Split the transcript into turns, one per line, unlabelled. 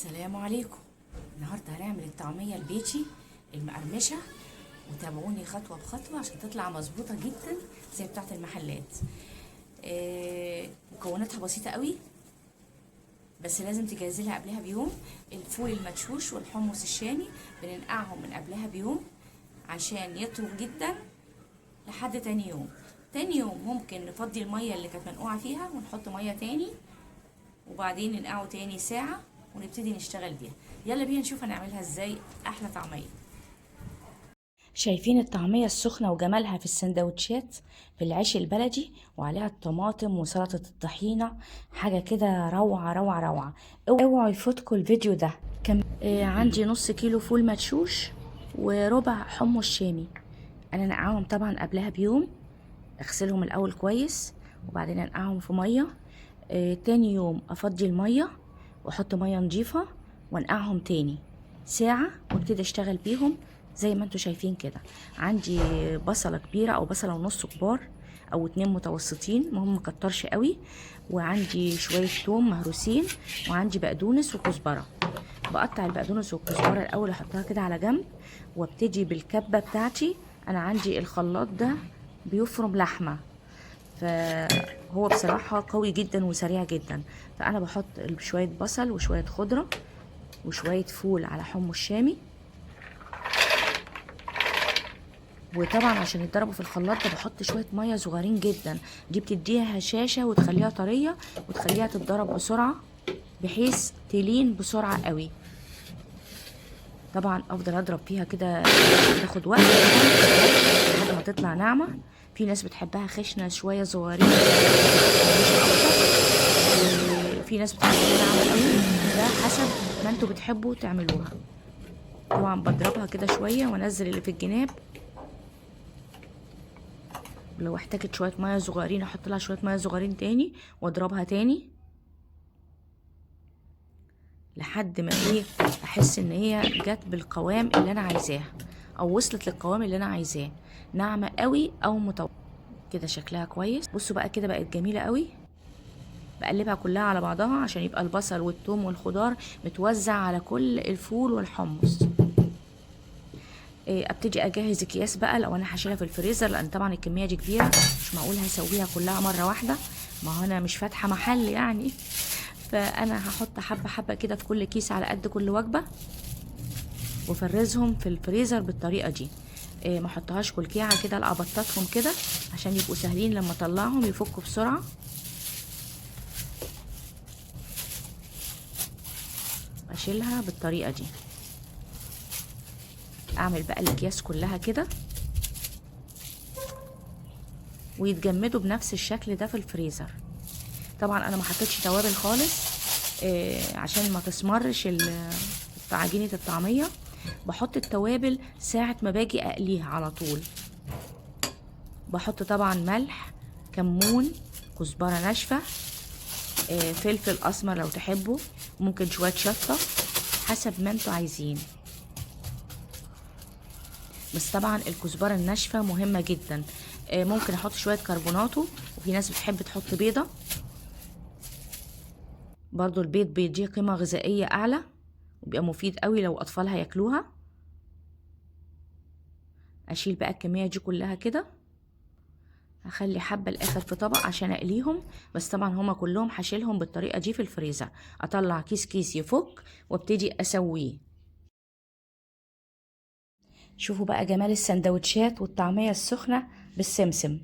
السلام عليكم. النهارده هنعمل الطعميه البيتي المقرمشه، وتابعوني خطوه بخطوه عشان تطلع مظبوطه جدا زي بتاعه المحلات. مكوناتها بسيطه قوي، بس لازم تجهزي لها قبلها بيوم. الفول المدشوش والحمص الشامي بننقعهم من قبلها بيوم عشان يطروا جدا لحد تاني يوم. تاني يوم ممكن نفضي الميه اللي كانت منقوعه فيها ونحط ميه تاني، وبعدين ننقعه تاني ساعه ونبتدي نشتغل بيها. يلا بينا نشوف هنعملها ازاي احلى طعميه. شايفين الطعميه السخنه وجمالها في السندوتشات في العيش البلدي وعليها الطماطم وسلطه الطحينه، حاجه كده روعه روعه روعه. اوعوا يفوتكم الفيديو ده. عندي نص كيلو فول مدشوش وربع حمص شامي. انا نقعهم طبعا قبلها بيوم، اغسلهم الاول كويس وبعدين انقعهم في ميه. تاني يوم افضي الميه واحط ميه نضيفه وانقعهم تاني ساعه وابتدي اشتغل بيهم زي ما انتوا شايفين كده. عندي بصله كبيره او بصله ونص كبار او 2 متوسطين، مهم مكترش قوي، وعندي شويه توم مهروسين، وعندي بقدونس وكزبره. بقطع البقدونس والكزبره الاول احطها كده على جنب، وابتدي بالكبه بتاعتي. انا عندي الخلاط ده بيفرم لحمه، فهو بصراحة قوي جدا وسريع جدا. فأنا بحط شوية بصل وشوية خضرة وشوية فول على حمص شامي، وطبعا عشان يتضربوا في الخلاط ده بحط شوية مية صغيرين جدا، دي بتديها هشاشة وتخليها طرية وتخليها تتضرب بسرعة بحيث تلين بسرعة قوي. طبعا افضل اضرب فيها كده، تاخد وقت لحد ما تطلع ناعمة. في ناس بتحبها خشنة شوية صغيرين، في ناس بتحبها ناعمة قوي، ده حسب ما انتوا بتحبوا تعملوها. طبعا بضربها كده شوية وانزل اللي في الجناب، ولو احتاجت شوية مية صغيرين احط لها شوية مية صغيرين تاني واضربها تاني لحد ما ايه احس ان هي جت بالقوام اللي انا عايزاه او وصلت للقوام اللي انا عايزاه، ناعمة قوي او متوسط كده. شكلها كويس. بصوا بقى كده بقت جميلة قوي. بقلبها كلها على بعضها عشان يبقى البصل والثوم والخضار متوزع على كل الفول والحمص. ابتدي اجهز اكياس بقى لو انا هشيلها في الفريزر، لان طبعا الكميه دي كبيره مش معقول هسويها كلها مره واحده، ما هو انا مش فاتحه محل يعني. فانا هحط حبه حبه كده في كل كيس على قد كل وجبه وافرزهم في الفريزر بالطريقه دي. ما احطهاش كلكيعه كده، لا ابططهم كده عشان يبقوا سهلين لما اطلعهم يفكوا بسرعه. اشيلها بالطريقه دي، اعمل بقى الاكياس كلها كده ويتجمدوا بنفس الشكل ده في الفريزر. طبعا انا ما حطيتش توابل خالص عشان ما تسمرش عجينه الطعميه. بحط التوابل ساعه ما باجي اقليها على طول. بحط طبعا ملح، كمون، كزبره ناشفه، فلفل اسمر لو تحبوا، ممكن شويه شطه حسب ما انتوا عايزين. بس طبعا الكزبره الناشفه مهمه جدا. ممكن احط شويه كربوناتو، وفي ناس بتحب تحط بيضه برضو. البيض بيديه قيمه غذائيه اعلى وبيبقى مفيد قوي لو اطفال هياكلوها. اشيل بقى الكميه دي كلها كده، هخلي حبه الاخر في طبق عشان اقليهم. بس طبعا هما كلهم هشيلهم بالطريقه دي في الفريزر، اطلع كيس كيس يفك وابتدي اسويه. شوفوا بقى جمال السندوتشات والطعميه السخنه بالسمسم.